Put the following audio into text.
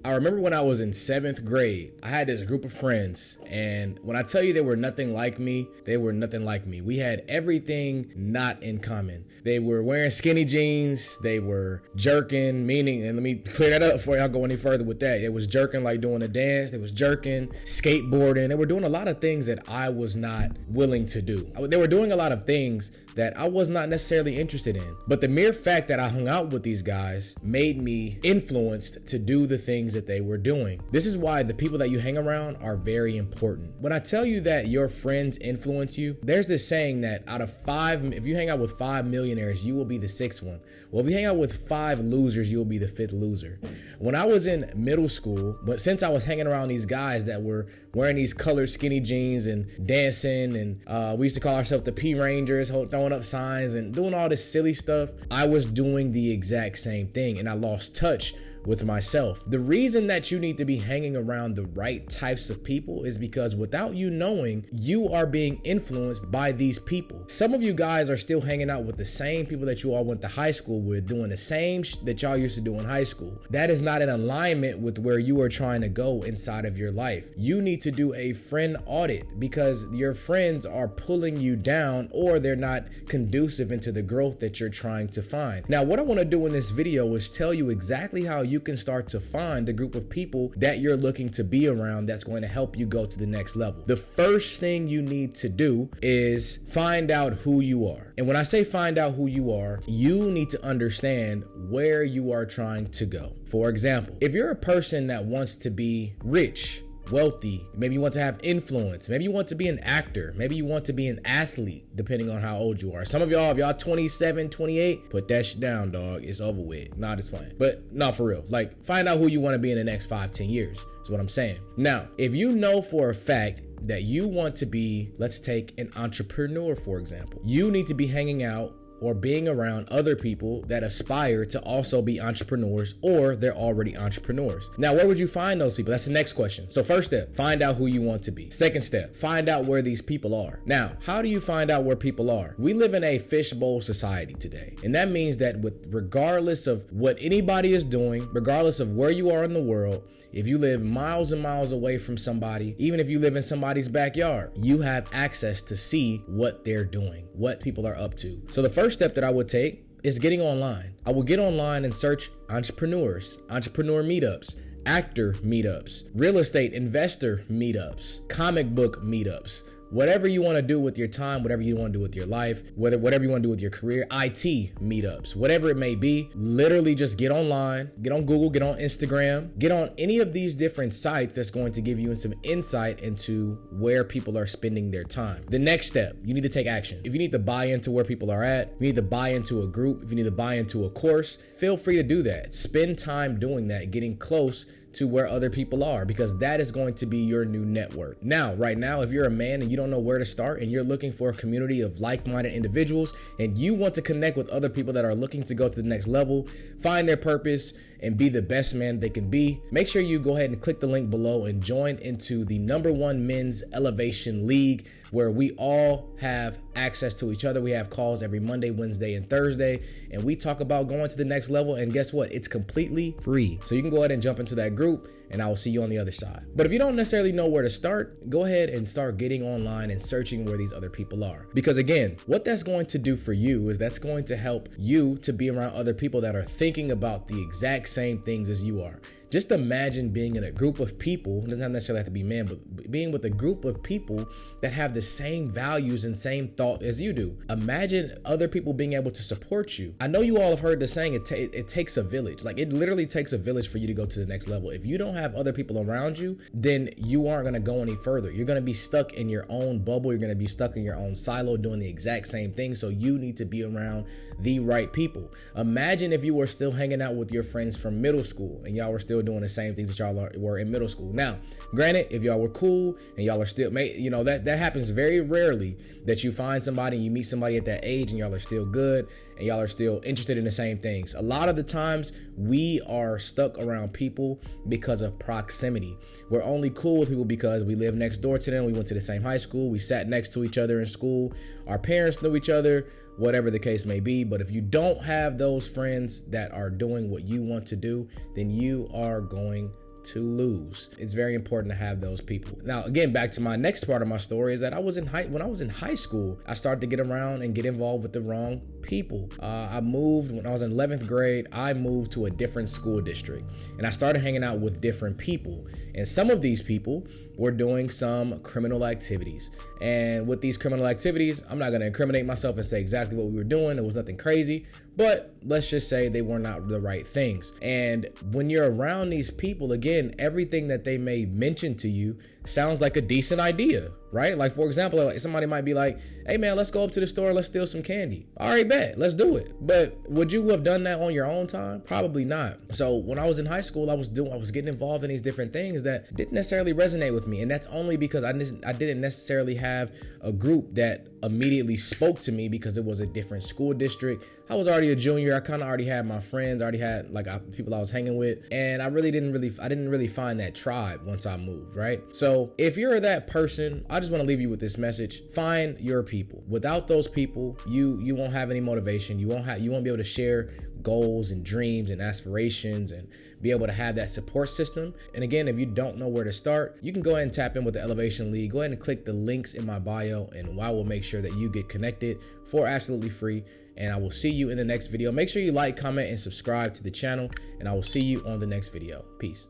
I remember when I was in 7th grade, I had this group of friends, and when I tell you they were nothing like me, they were nothing like me. We had everything not in common. They were wearing skinny jeans, they were jerking, meaning, and let me clear that up before y'all go any further with that. It was jerking like doing a dance, they was jerking, skateboarding, they were doing a lot of things that I was not willing to do. They were doing a lot of things that I was not necessarily interested in. But the mere fact that I hung out with these guys made me influenced to do the things that they were doing. This is why the people that you hang around are very important. When I tell you that your friends influence you, there's this saying that out of 5, if you hang out with 5 millionaires, you will be the 6th one. Well, if you hang out with 5 losers, you'll be the 5th loser. When I was in middle school, but since I was hanging around these guys that were wearing these colored skinny jeans and dancing, and we used to call ourselves the P Rangers, throwing up signs and doing all this silly stuff, I was doing the exact same thing, and I lost touch with myself. The reason that you need to be hanging around the right types of people is because without you knowing, you are being influenced by these people. Some of you guys are still hanging out with the same people that you all went to high school with, doing the same that y'all used to do in high school. That is not in alignment with where you are trying to go inside of your life. You need to do a friend audit because your friends are pulling you down, or they're not conducive into the growth that you're trying to find. Now, what I want to do in this video is tell you exactly how you can start to find the group of people that you're looking to be around that's going to help you go to the next level. The first thing you need to do is find out who you are. And when I say find out who you are, you need to understand where you are trying to go. For example, if you're a person that wants to be rich, wealthy, maybe you want to have influence, maybe you want to be an actor, maybe you want to be an athlete, depending on how old you are. Some of y'all, if y'all 27, 28, put that shit down, dog. It's over with. Nah, just playing. But not for real. Like, find out who you want to be in the next 5, 10 years is what I'm saying. Now, if you know for a fact that you want to be, let's take an entrepreneur, for example, you need to be hanging out or being around other people that aspire to also be entrepreneurs, or they're already entrepreneurs. Now, where would you find those people? That's the next question. So first step, find out who you want to be. Second step, find out where these people are. Now, how do you find out where people are? We live in a fishbowl society today. And that means that regardless of what anybody is doing, regardless of where you are in the world, if you live miles and miles away from somebody, even if you live in somebody's backyard, you have access to see what they're doing, what people are up to. So the first step that I would take is getting online. I will get online and search entrepreneurs, entrepreneur meetups, actor meetups, real estate investor meetups, comic book meetups. Whatever you want to do with your time, whatever you want to do with your life, whatever you want to do with your career, IT meetups, whatever it may be, literally just get online, get on Google, get on Instagram, get on any of these different sites that's going to give you some insight into where people are spending their time. The next step, you need to take action. If you need to buy into where people are at, you need to buy into a group, if you need to buy into a course, feel free to do that. Spend time doing that, getting close to where other people are, because that is going to be your new network. Now, right now, if you're a man and you don't know where to start and you're looking for a community of like-minded individuals and you want to connect with other people that are looking to go to the next level, find their purpose, and be the best man they can be, make sure you go ahead and click the link below and join into the #1 men's elevation league, where we all have access to each other. We have calls every Monday, Wednesday, and Thursday, and we talk about going to the next level. And guess what? It's completely free. So you can go ahead and jump into that group, and I will see you on the other side. But if you don't necessarily know where to start, go ahead and start getting online and searching where these other people are. Because again, what that's going to do for you is that's going to help you to be around other people that are thinking about the exact same things as you are. Just imagine being in a group of people, it doesn't necessarily have to be men, but being with a group of people that have the same values and same thought as you do. Imagine other people being able to support you. I know you all have heard the saying, it takes a village. Like, it literally takes a village for you to go to the next level. If you don't have other people around you, then you aren't gonna go any further. You're gonna be stuck in your own bubble. You're gonna be stuck in your own silo doing the exact same thing. So you need to be around the right people. Imagine if you were still hanging out with your friends from middle school and y'all were still doing the same things that y'all were in middle school. Now, granted, if y'all were cool and y'all are still, that happens very rarely, that you find somebody, you meet somebody at that age and y'all are still good and y'all are still interested in the same things. A lot of the times we are stuck around people because of proximity. We're only cool with people because we live next door to them. We went to the same high school. We sat next to each other in school. Our parents knew each other, whatever the case may be. But if you don't have those friends that are doing what you want to do, then you are going to lose. It's very important to have those people. Now, again, back to my next part of my story is that when I was in high school, I started to get around and get involved with the wrong people. I moved when I was in 11th grade. I moved to a different school district, and I started hanging out with different people. And some of these people were doing some criminal activities. And with these criminal activities, I'm not going to incriminate myself and say exactly what we were doing. It was nothing crazy, but let's just say they were not the right things. And when you're around these people, again, everything that they may mention to you sounds like a decent idea, right? Like, for example, like somebody might be like, hey man, let's go up to the store, let's steal some candy. All right, bet, let's do it. But would you have done that on your own time? Probably not. So when I was in high school, I was getting involved in these different things that didn't necessarily resonate with me. And that's only because I didn't necessarily have a group that immediately spoke to me because it was a different school district. I was already a junior. I kind of already had my friends, already had people I was hanging with. And I didn't really find that tribe once I moved, right? So if you're that person, I just want to leave you with this message. Find your people. Without those people, you won't have any motivation. You won't be able to share goals and dreams and aspirations and be able to have that support system. And again, if you don't know where to start, you can go ahead and tap in with the Elevation League. Go ahead and click the links in my bio, and I will make sure that you get connected for absolutely free. And I will see you in the next video. Make sure you like, comment, and subscribe to the channel, and I will see you on the next video. Peace.